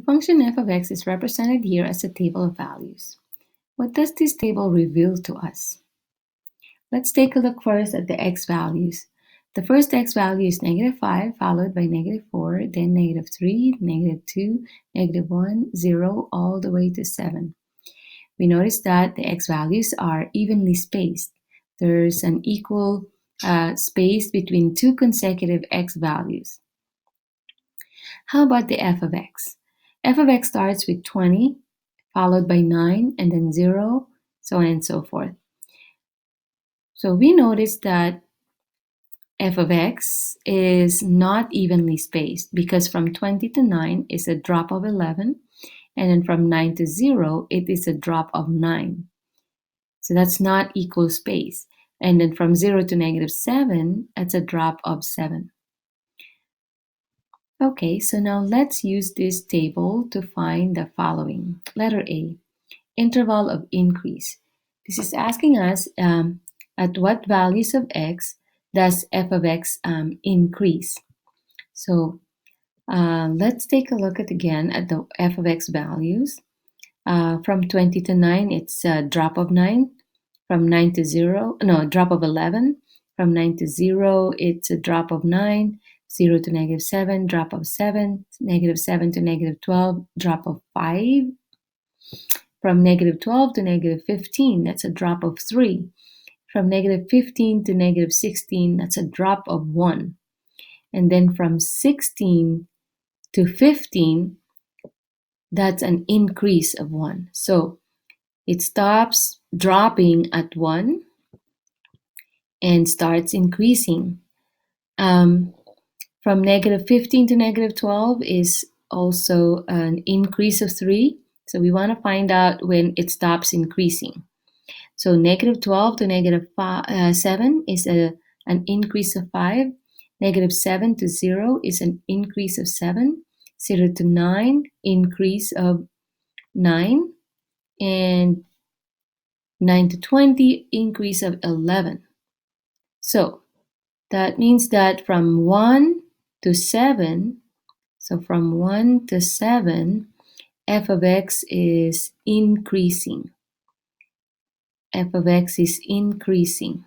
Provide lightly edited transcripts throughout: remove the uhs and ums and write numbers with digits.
function f of x is represented here as a table of values. What does this table reveal to us? Let's take a look first at the x values. The first x value is -5, followed by -4, then -3, -2, -1, 0, all the way to 7. We notice that the x values are evenly spaced. There's an equal space between two consecutive x values. How about the f of x? F of x starts with 20, followed by 9, and then 0, so on and so forth. So we notice that f of x is not evenly spaced because from 20 to 9 is a drop of 11, and then from 9 to 0, it is a drop of 9. So that's not equal space. And then from 0 to -7, that's a drop of 7. Okay, so now let's use this table to find the following. Letter A, interval of increase. This is asking us at what values of x does f of x increase. So let's take a look at the f of x values. From 20 to 9, it's a drop of 9. From 9 to 0, no, a drop of 11. From 9 to 0, it's a drop of 9. 0 to -7, drop of 7. -7 to -12, drop of 5. From -12 to -15, that's a drop of 3. From -15 to -16, that's a drop of 1. And then from 16 to 15, that's an increase of 1. So it stops dropping at 1 and starts increasing. From -15 to -12 is also an increase of 3. So we want to find out when it stops increasing. So -12 to -7 is an increase of 5. -7 to 0 is an increase of 7. 0 to 9, increase of 9. And 9 to 20, increase of 11. So that means that from 1 to 7, so from 1 to 7, f of x is increasing. F of x is increasing.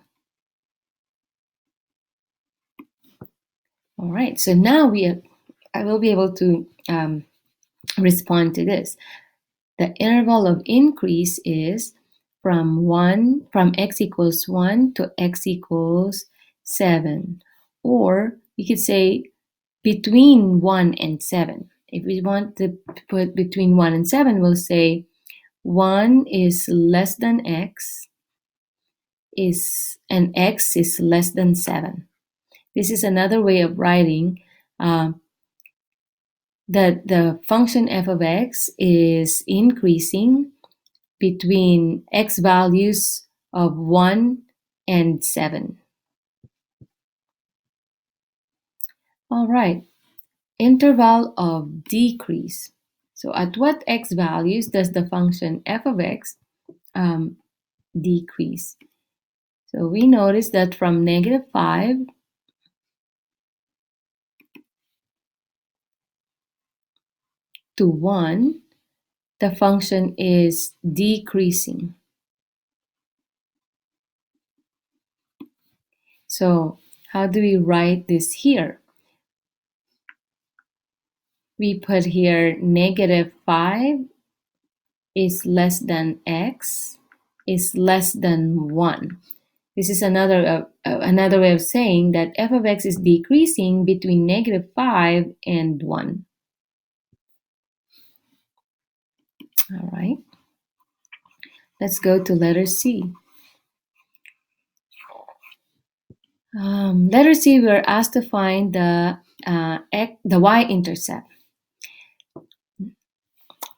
All right, so now I will be able to respond to this. The interval of increase is from x equals 1 to x equals 7. Or you could say between 1 and 7. If we want to put between 1 and 7, we'll say 1 is less than x, and x is less than 7. This is another way of writing that the function f of x is increasing between x values of 1 and 7. All right, interval of decrease. So at what x values does the function f of x decrease? So we notice that from -5 to 1, the function is decreasing. So how do we write this here? We put here -5 is less than x is less than 1. This is another way of saying that f of x is decreasing between -5 and 1. All right. Let's go to letter C. Letter C, we're asked to find the y-intercept.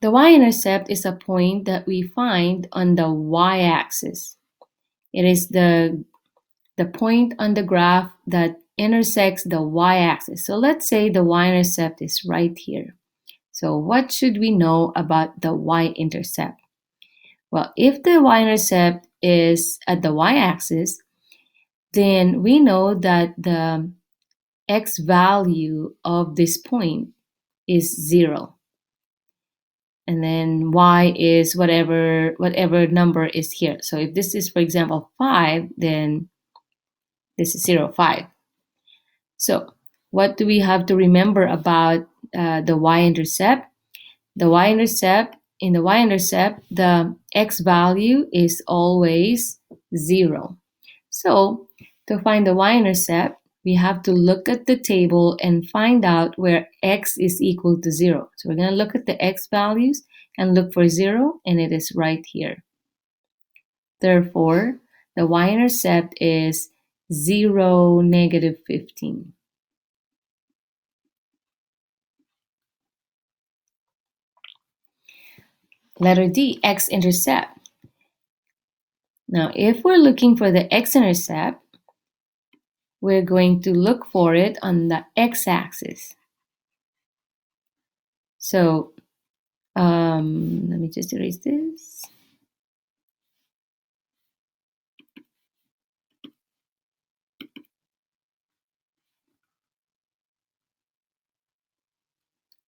The y-intercept is a point that we find on the y-axis. It is the point on the graph that intersects the y-axis. So let's say the y-intercept is right here. So what should we know about the y-intercept? Well, if the y-intercept is at the y-axis, then we know that the x value of this point is 0. and then y is whatever number is here. So if this is, for example, 5, then this is 0, 5. So what do we have to remember about the y-intercept? The y-intercept, in the y-intercept, the x value is always 0. So to find the y-intercept, we have to look at the table and find out where x is equal to 0. So we're going to look at the x values and look for 0, and it is right here. Therefore, the y-intercept is 0, negative 15. Letter D, x-intercept. Now, if we're looking for the x-intercept, we're going to look for it on the x-axis. So let me just erase this.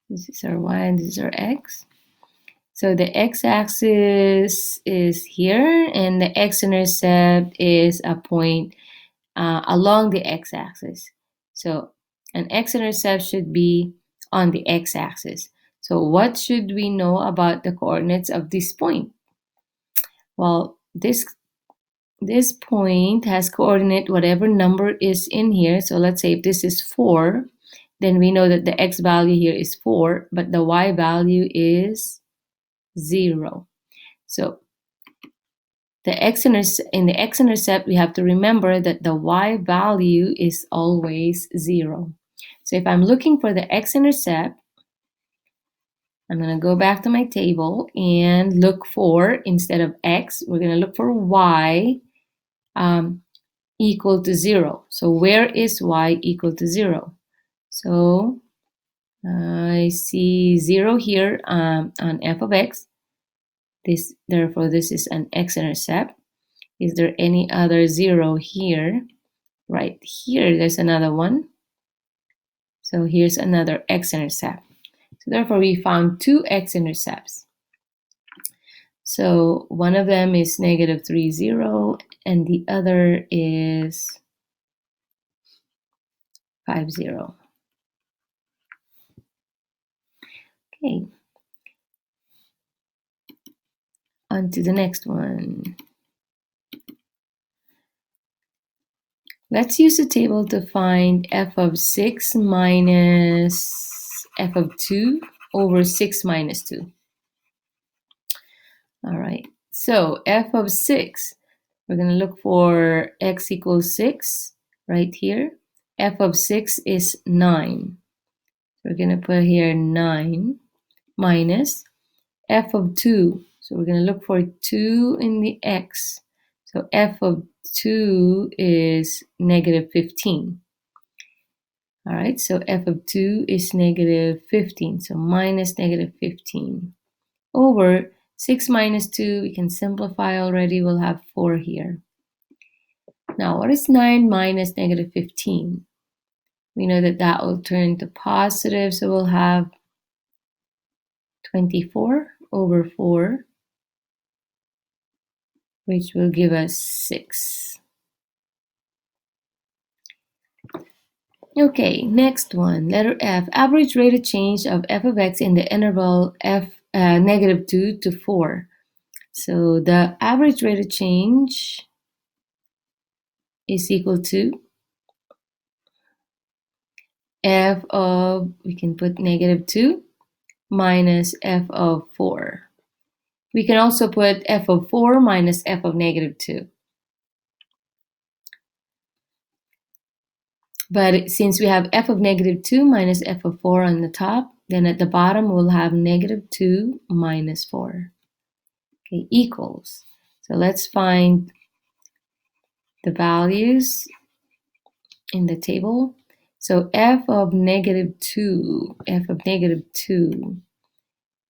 This is our y and this is our x. So the x-axis is here, and the x-intercept is a point along the x-axis. So an x-intercept should be on the x-axis. So what should we know about the coordinates of this point? Well, this point has coordinate whatever number is in here. So let's say if this is 4, then we know that the x value here is 4, but the y value is 0. So in the x-intercept, we have to remember that the y value is always 0. So if I'm looking for the x-intercept, I'm going to go back to my table and look for, instead of x, we're going to look for y equal to 0. So where is y equal to 0? So I see 0 here on f of x. Therefore, this is an x-intercept. Is there any other 0 here? Right here, there's another one. So here's another x-intercept. So therefore, we found 2 x-intercepts. So one of them is negative 3, 0, and the other is 5, 0. Okay. On to the next one. Let's use the table to find f of 6 minus f of 2 over 6 minus 2. All right, so f of 6, we're going to look for x equals 6 right here. F of 6 is 9. We're going to put here 9 minus f of 2. So we're going to look for 2 in the x. So f of 2 is negative 15. All right, so f of 2 is negative 15. So minus negative 15 over 6 minus 2. We can simplify already. We'll have 4 here. Now, what is 9 minus negative 15? We know that that will turn to positive. So we'll have 24 over 4, which will give us 6. Okay, next one, letter F. Average rate of change of f of x in the interval negative 2 to 4. So the average rate of change is equal to f of, we can put negative 2 minus f of 4. We can also put f of 4 minus f of negative 2. But since we have f of negative 2 minus f of 4 on the top, then at the bottom we'll have negative 2 minus 4. Okay, equals. So let's find the values in the table. So f of negative 2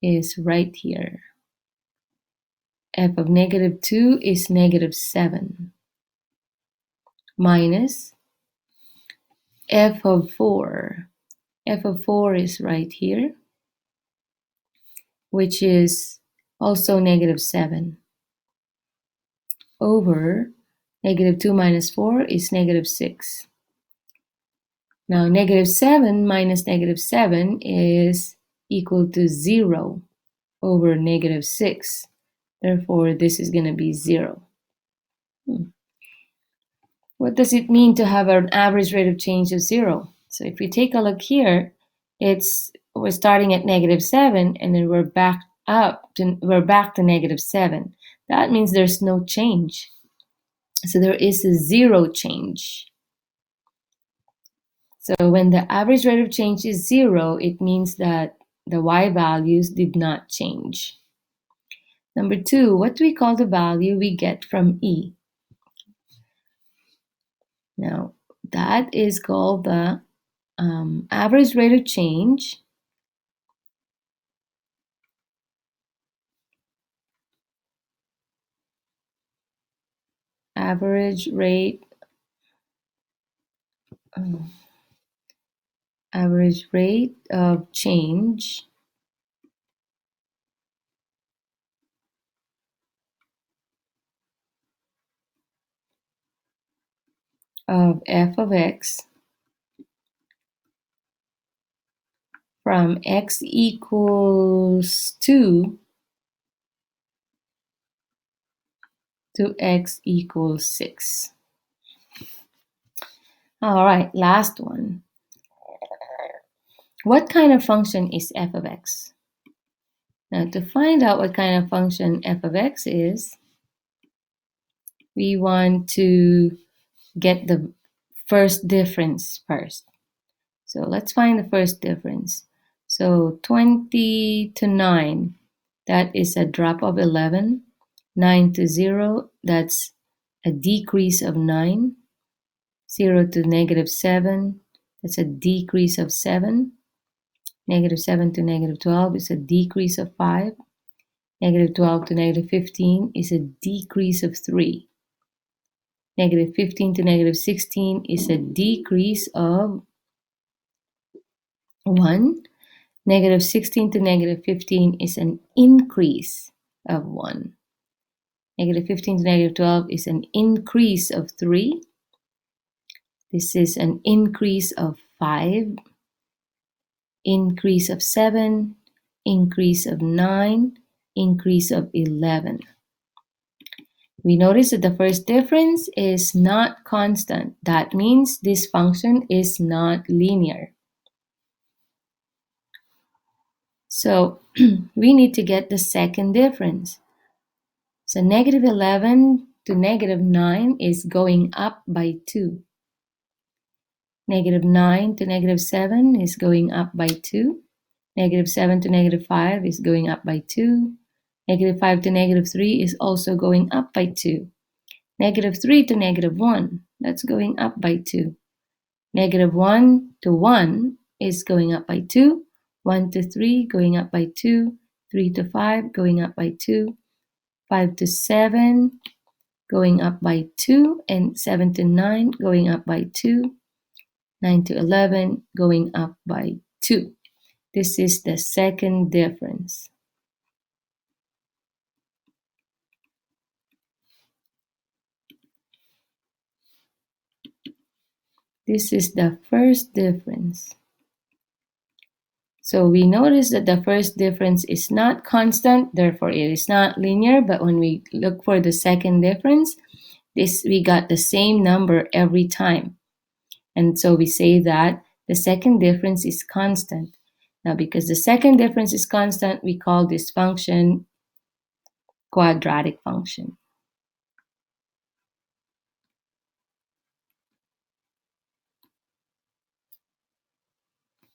is right here. F of negative 2 is negative 7 minus f of 4. F of 4 is right here, which is also negative 7, over negative 2 minus 4 is negative 6. Now, negative 7 minus negative 7 is equal to 0 over negative 6. Therefore, this is going to be 0. What does it mean to have an average rate of change of 0? So if we take a look here, we're starting at negative 7 and then we're back to negative 7. That means there's no change. So there is a 0 change. So when the average rate of change is 0, it means that the y values did not change. Number 2, what do we call the value we get from E? Now, that is called the average rate of change average rate of change of f of x from x equals 2 to x equals 6. All right, last one. What kind of function is f of x? Now, to find out what kind of function f of x is, we want to get the first difference first. So let's find the first difference. So 20 to 9, that is a drop of 11. 9 to 0, that's a decrease of 9. 0 to negative 7, that's a decrease of 7. Negative 7 to negative 12 is a decrease of 5. Negative 12 to negative 15 is a decrease of 3. Negative 15 to negative 16 is a decrease of 1. Negative 16 to negative 15 is an increase of 1. Negative 15 to negative 12 is an increase of 3. This is an increase of 5. Increase of 7. Increase of 9. Increase of 11. We notice that the first difference is not constant. That means this function is not linear. So we need to get the second difference. So negative 11 to negative 9 is going up by 2. Negative 9 to negative 7 is going up by 2. Negative 7 to negative 5 is going up by 2. Negative 5 to negative 3 is also going up by 2. Negative 3 to negative 1, that's going up by 2. Negative 1 to 1 is going up by 2. 1 to 3 going up by 2. 3 to 5 going up by 2. 5 to 7 going up by 2. And 7 to 9 going up by 2. 9 to 11 going up by 2. This is the second difference. This is the first difference. So we notice that the first difference is not constant, therefore it is not linear, but when we look for the second difference, we got the same number every time. And so we say that the second difference is constant. Now, because the second difference is constant, we call this function quadratic function.